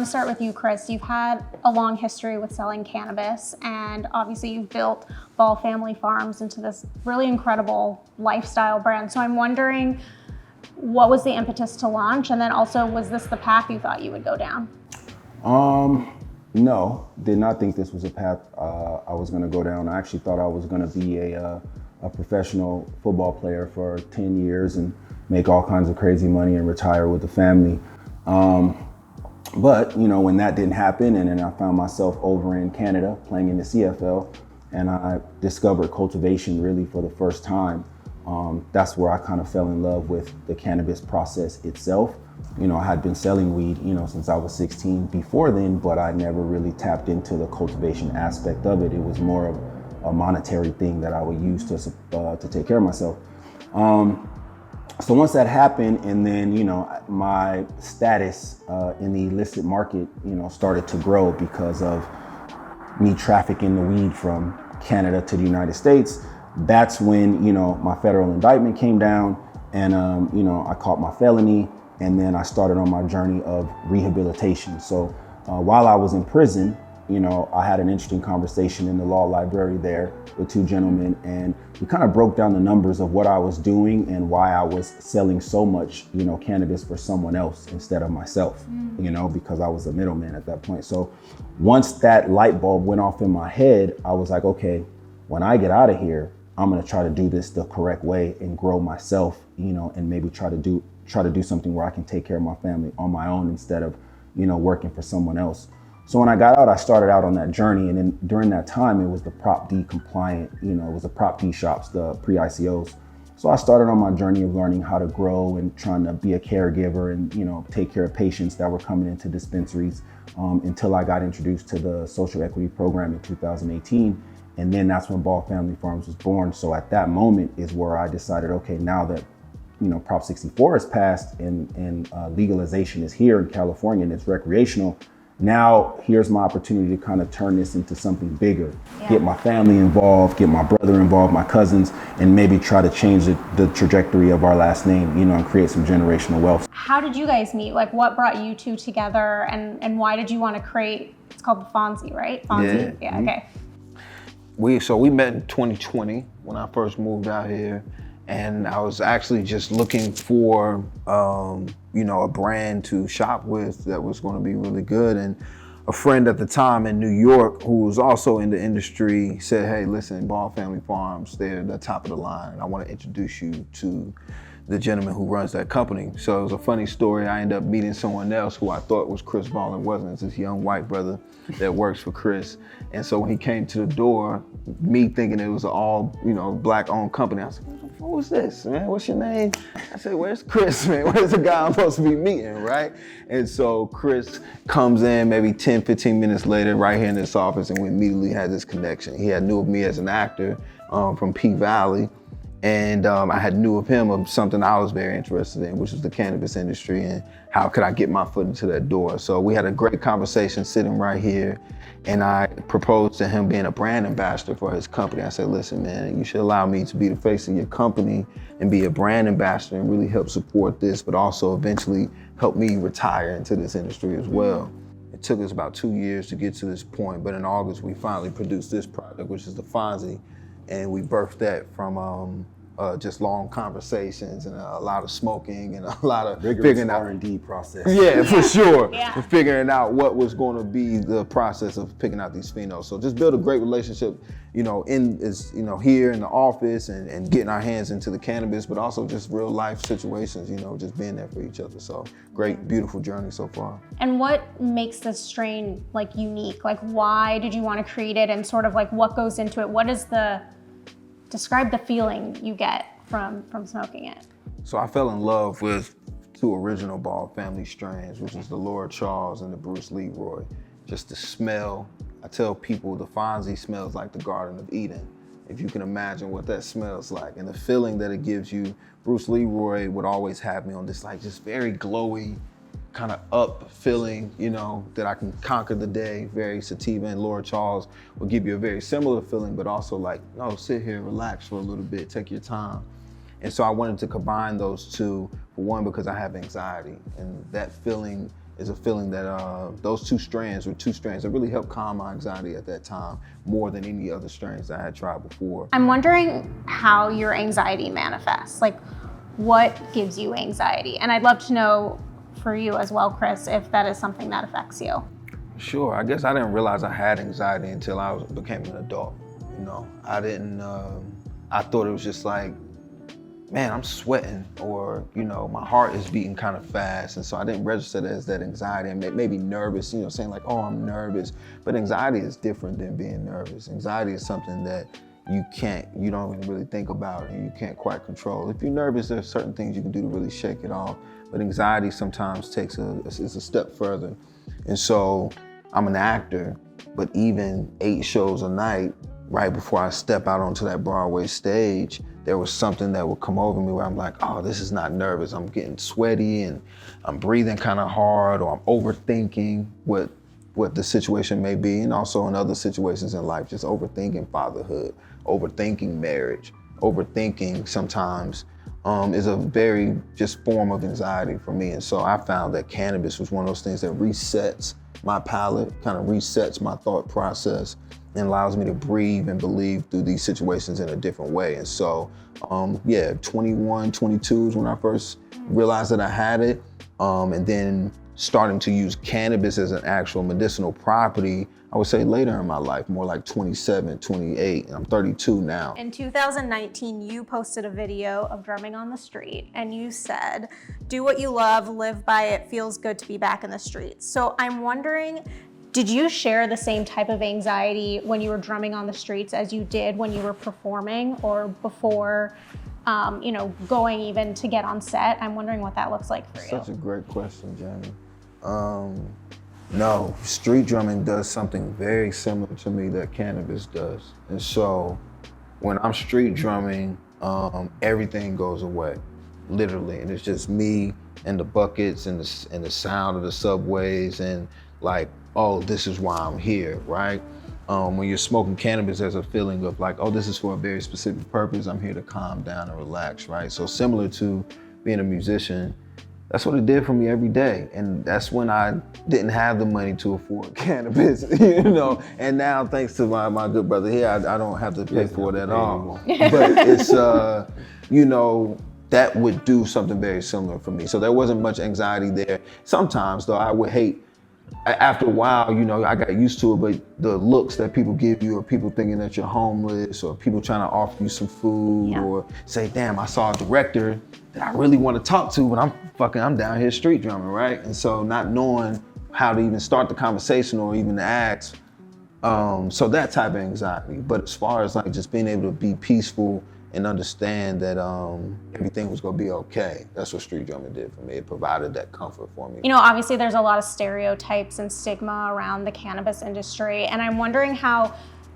to start with you, Chris. You've had a long history with selling cannabis, and obviously you've built Ball Family Farms into this really incredible lifestyle brand. So I'm wondering, what was the impetus to launch? And then also, was this the path you thought you would go down? No, did not think this was a path I was gonna go down. I actually thought I was gonna be a professional football player for 10 years and make all kinds of crazy money and retire with the family. But you know, when that didn't happen, and then I found myself over in Canada playing in the CFL, and I discovered cultivation really for the first time. That's where I kind of fell in love with the cannabis process itself. You know, I had been selling weed, you know, since I was 16 before then, but I never really tapped into the cultivation aspect of it. It was more of a monetary thing that I would use to take care of myself. So once that happened, and then, you know, my status in the illicit market, you know, started to grow because of me trafficking the weed from Canada to the United States. That's when, you know, my federal indictment came down, and, you know, I caught my felony, and then I started on my journey of rehabilitation. So while I was in prison, you know, I had an interesting conversation in the law library there with two gentlemen, and we kind of broke down the numbers of what I was doing and why I was selling so much, you know, cannabis for someone else instead of myself, you know, because I was a middleman at that point. So once that light bulb went off in my head, I was like, okay, when I get out of here, I'm gonna try to do this the correct way and grow myself, you know, and maybe try to do something where I can take care of my family on my own instead of, you know, working for someone else. So when I got out, I started out on that journey, and then during that time, it was the Prop D compliant, you know, it was the Prop D shops, the pre-ICOs. So I started on my journey of learning how to grow and trying to be a caregiver and, you know, take care of patients that were coming into dispensaries until I got introduced to the social equity program in 2018. And then that's when Ball Family Farms was born. So at that moment is where I decided, okay, now that, you know, Prop 64 is passed and legalization is here in California and it's recreational, now here's my opportunity to kind of turn this into something bigger, get my family involved, get my brother involved, my cousins, and maybe try to change the trajectory of our last name, you know, and create some generational wealth. How did you guys meet? Like, what brought you two together, and why did you want to create, it's called the Fonzie, right? Fonzie? Yeah, okay. We met in 2020 when I first moved out here, and I was actually just looking for, you know, a brand to shop with that was going to be really good. And a friend at the time in New York who was also in the industry said, hey, listen, Ball Family Farms, they're the top of the line, and I want to introduce you to the gentleman who runs that company. So it was a funny story. I ended up meeting someone else who I thought was Chris Ball and wasn't. It's this young white brother that works for Chris. And so when he came to the door, me thinking it was an all, you know, black owned company, I was like, who's this, man? What's your name? I said, where's Chris, man? Where's the guy I'm supposed to be meeting, right? And so Chris comes in maybe 10, 15 minutes later, right here in this office, and we immediately had this connection. He had knew of me as an actor from P-Valley. And I had knew of him of something I was very interested in, which was the cannabis industry and how could I get my foot into that door. So we had a great conversation sitting right here, and I proposed to him being a brand ambassador for his company. I said, listen, man, you should allow me to be the face of your company and be a brand ambassador and really help support this, but also eventually help me retire into this industry as well. It took us about 2 years to get to this point, but in August, we finally produced this product, which is the Fonzie. And we birthed that from just long conversations and a lot of smoking and a lot of figuring out R&D process. Yeah, for sure. Yeah. Figuring out what was going to be the process of picking out these phenols. So just build a great relationship, you know, here in the office and getting our hands into the cannabis, but also just real life situations, you know, just being there for each other. So great, beautiful journey so far. And what makes this strain like unique? Like, why did you want to create it, and sort of like what goes into it? What is describe the feeling you get from smoking it? So I fell in love with two original Ball Family strains, which is the Lord Charles and the Bruce Leroy. Just the smell. I tell people the Fonzie smells like the Garden of Eden, if you can imagine what that smells like. And the feeling that it gives you, Bruce Leroy would always have me on this like just very glowy, kind of up feeling, you know, that I can conquer the day, very sativa. And Lord Charles will give you a very similar feeling, but also like, no, sit here, relax for a little bit, take your time. And so I wanted to combine those two, for one, because I have anxiety, and that feeling is a feeling that those two strands were two strands that really helped calm my anxiety at that time more than any other strains I had tried before. I'm wondering how your anxiety manifests. Like, what gives you anxiety? And I'd love to know for you as well, Chris, if that is something that affects you. Sure, I guess I didn't realize I had anxiety until I became an adult. You know, I didn't, I thought it was just like, man, I'm sweating, or, you know, my heart is beating kind of fast. And so I didn't register that as that anxiety. And maybe nervous, you know, saying like, oh, I'm nervous. But anxiety is different than being nervous. Anxiety is something that you don't even really think about and you can't quite control. If you're nervous, there's certain things you can do to really shake it off. But anxiety sometimes is a step further. And so I'm an actor, but even 8 shows a night, right before I step out onto that Broadway stage, there was something that would come over me where I'm like, oh, this is not nervous. I'm getting sweaty and I'm breathing kind of hard, or I'm overthinking what the situation may be. And also in other situations in life, just overthinking fatherhood, overthinking marriage, overthinking sometimes is a very just form of anxiety for me. And so I found that cannabis was one of those things that resets my palate, kind of resets my thought process, and allows me to breathe and believe through these situations in a different way. And so, 21, 22 is when I first realized that I had it. And then starting to use cannabis as an actual medicinal property, I would say later in my life, more like 27, 28, and I'm 32 now. In 2019, you posted a video of drumming on the street, and you said, do what you love, live by it, feels good to be back in the streets. So I'm wondering, did you share the same type of anxiety when you were drumming on the streets as you did when you were performing, or before, going even to get on set? I'm wondering what that looks like for you. Such a great question, Jayme. No, street drumming does something very similar to me that cannabis does. And so when I'm street drumming, everything goes away, literally. And it's just me and the buckets and the sound of the subways, and like, oh, this is why I'm here, right? When you're smoking cannabis, there's a feeling of like, oh, this is for a very specific purpose. I'm here to calm down and relax, right? So similar to being a musician, that's what it did for me every day. And that's when I didn't have the money to afford cannabis, you know? And now, thanks to my good brother here, I don't have to pay for it at all. But it's, that would do something very similar for me. So there wasn't much anxiety there. Sometimes though, I would hate, after a while, I got used to it, but the looks that people give you, or people thinking that you're homeless, or people trying to offer you some food, or say, damn, I saw a director that I really want to talk to, but I'm down here street drumming, right? And so not knowing how to even start the conversation or even to ask, so that type of anxiety. But as far as like just being able to be peaceful and understand that everything was gonna be okay, that's what street drumming did for me. It provided that comfort for me. Obviously there's a lot of stereotypes and stigma around the cannabis industry, and I'm wondering how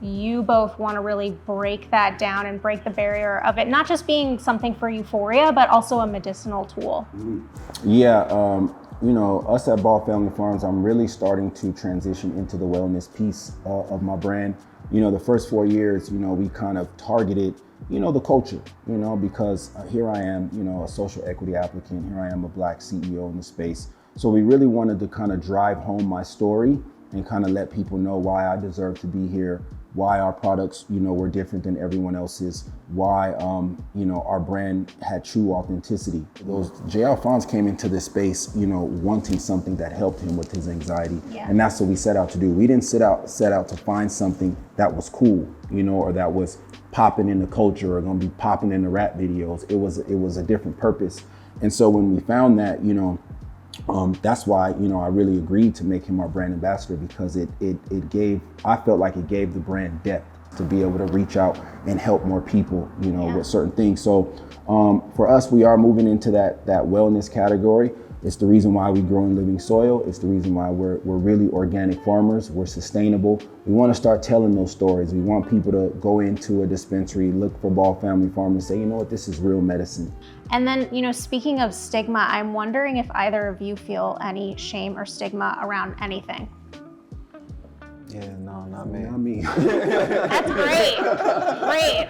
you both want to really break that down and break the barrier of it not just being something for euphoria, but also a medicinal tool. Yeah, us at Ball Family Farms, I'm really starting to transition into the wellness piece of my brand. The first 4 years, we kind of targeted the culture, because here I am, a social equity applicant. Here I am, a Black CEO in the space. So we really wanted to kind of drive home my story and kind of let people know why I deserve to be here, why our products, were different than everyone else's, why, our brand had true authenticity. Alphonse came into this space, wanting something that helped him with his anxiety. Yeah. And that's what we set out to do. We didn't set out to find something that was cool, or that was popping in the culture or gonna be popping in the rap videos. It was a different purpose. And so when we found that, that's why, I really agreed to make him our brand ambassador, because I felt like it gave the brand depth to be able to reach out and help more people, with certain things. So for us, we are moving into that wellness category. It's the reason why we grow in living soil. It's the reason why we're really organic farmers. We're sustainable. We want to start telling those stories. We want people to go into a dispensary, look for Ball Family Farm, and say, you know what, this is real medicine. And then, speaking of stigma, I'm wondering if either of you feel any shame or stigma around anything. Yeah, no, not me. Not me. That's great. Great.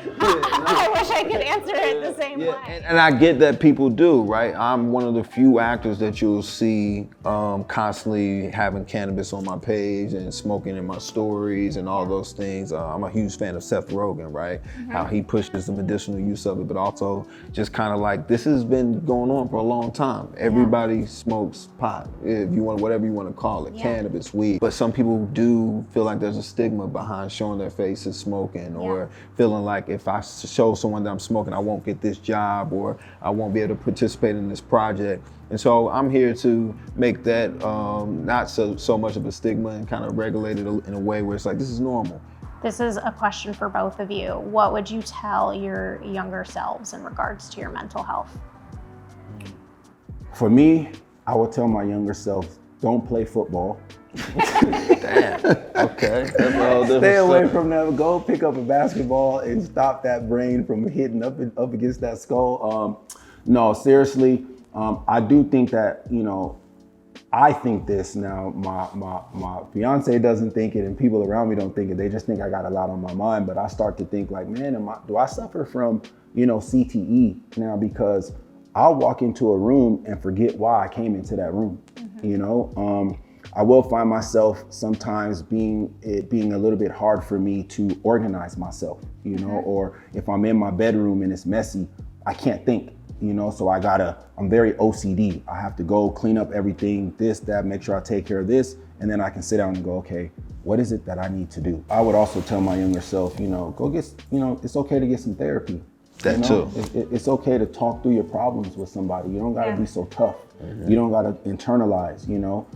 I wish I could answer it the same way. And I get that people do, right? I'm one of the few actors that you'll see constantly having cannabis on my page and smoking in my stories and all those things. I'm a huge fan of Seth Rogen, right? How he pushes the medicinal use of it, but also just kind of like, this has been going on for a long time. Everybody smokes pot, if you want, whatever you want to call it, cannabis, weed. But some people do feel like there's a stigma behind showing their faces smoking, or feeling like if I show someone that I'm smoking, I won't get this job, or I won't be able to participate in this project. And so I'm here to make that not so much of a stigma and kind of regulate it in a way where it's like, this is normal. This is a question for both of you. What would you tell your younger selves in regards to your mental health? For me, I would tell my younger self, don't play football. Damn, okay. Stay away from that. Go pick up a basketball and stop that brain from hitting up against that skull. No, seriously, I do think that, you know, I think this now, my fiance doesn't think it and people around me don't think it. They just think I got a lot on my mind, but I start to think like, man, do I suffer from, you know, CTE now? Because I'll walk into a room and forget why I came into that room, you know? I will find myself sometimes being a little bit hard for me to organize myself, you know, or if I'm in my bedroom and it's messy, I can't think, you know, so I'm very OCD. I have to go clean up everything, this, that, make sure I take care of this, and then I can sit down and go, okay, what is it that I need to do? I would also tell my younger self, you know, go get, you know, it's okay to get some therapy. That too. too. It's okay to talk through your problems with somebody. You don't gotta be so tough. You don't gotta internalize, you know.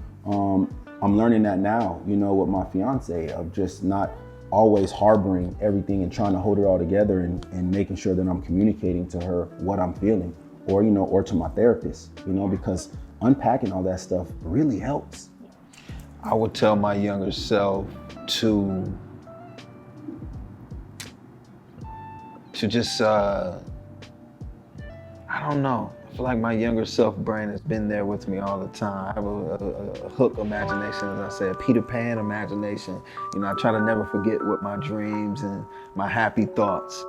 I'm learning that now, you know, with my fiance, of just not always harboring everything and trying to hold it all together and making sure that I'm communicating to her what I'm feeling, or, you know, or to my therapist, you know, because unpacking all that stuff really helps. I would tell my younger self to just, I don't know. I feel like my younger self brain has been there with me all the time. I have a hook imagination, as I said, Peter Pan imagination. You know, I try to never forget what my dreams and my happy thoughts.